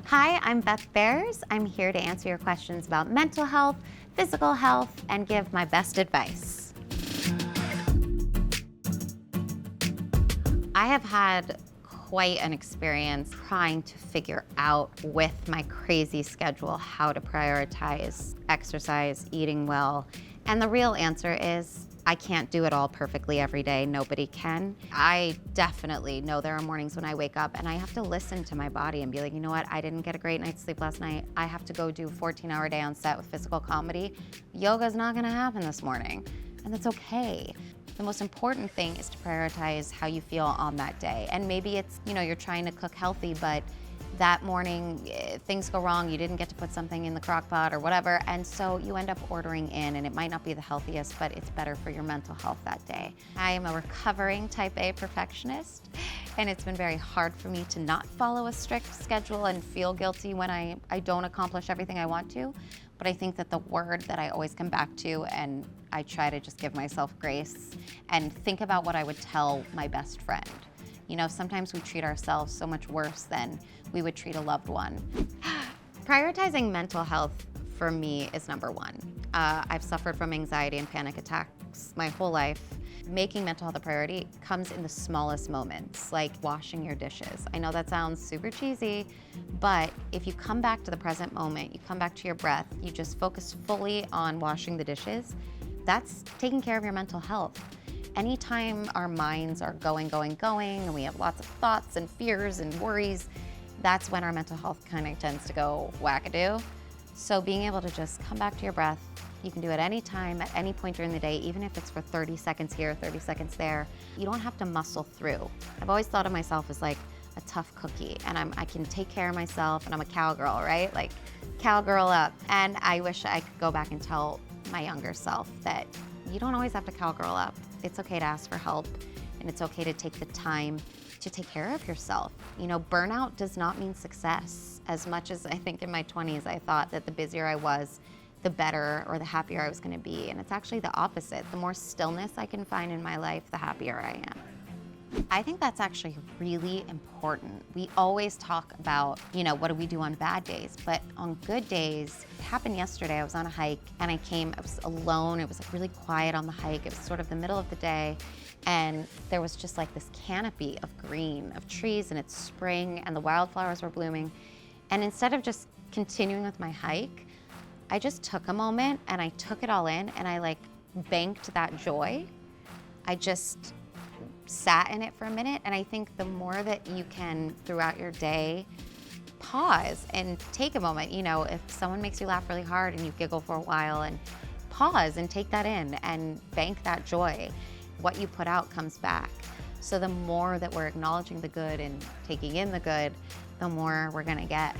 Hi, I'm Beth Behrs. I'm here to answer your questions about mental health, physical health, and give my best advice. I have had quite an experience trying to figure out with my crazy schedule how to prioritize exercise, eating well, and the real answer is I can't do it all perfectly every day. Nobody can. I definitely know there are mornings when I wake up and I have to listen to my body and be like, you know what, I didn't get a great night's sleep last night. I have to go do a 14-hour day on set with physical comedy. Yoga's not gonna happen this morning, and that's okay. The most important thing is to prioritize how you feel on that day. And maybe it's, you're trying to cook healthy, but that morning things go wrong, you didn't get to put something in the crock pot or whatever, and so you end up ordering in, and it might not be the healthiest, but it's better for your mental health that day. I am a recovering type A perfectionist, and it's been very hard for me to not follow a strict schedule and feel guilty when I don't accomplish everything I want to. But I think that the word that I always come back to, and I try to just give myself grace and think about what I would tell my best friend. Sometimes we treat ourselves so much worse than we would treat a loved one. Prioritizing mental health for me is number one. I've suffered from anxiety and panic attacks my whole life. Making mental health a priority comes in the smallest moments, like washing your dishes. I know that sounds super cheesy, but if you come back to the present moment, you come back to your breath, you just focus fully on washing the dishes, that's taking care of your mental health. Anytime our minds are going, and we have lots of thoughts and fears and worries, that's when our mental health kind of tends to go wackadoo. So being able to just come back to your breath, you can do it any time, at any point during the day, even if it's for 30 seconds here, 30 seconds there. You don't have to muscle through. I've always thought of myself as like a tough cookie, and I can take care of myself, and I'm a cowgirl, right? Like, cowgirl up. And I wish I could go back and tell my younger self that you don't always have to cowgirl up. It's okay to ask for help, and it's okay to take the time to take care of yourself. Burnout does not mean success. As much as I think in my 20s, I thought that the busier I was, the better or the happier I was gonna be. And it's actually the opposite. The more stillness I can find in my life, the happier I am. I think that's actually really important. We always talk about, what do we do on bad days? But on good days, it happened yesterday. I was on a hike and I was alone. It was like really quiet on the hike. It was sort of the middle of the day. And there was just like this canopy of green, of trees, and it's spring and the wildflowers were blooming. And instead of just continuing with my hike, I just took a moment and I took it all in, and I banked that joy. I just sat in it for a minute. And I think the more that you can throughout your day pause and take a moment, if someone makes you laugh really hard and you giggle for a while, and pause and take that in and bank that joy, what you put out comes back. So the more that we're acknowledging the good and taking in the good, the more we're gonna get.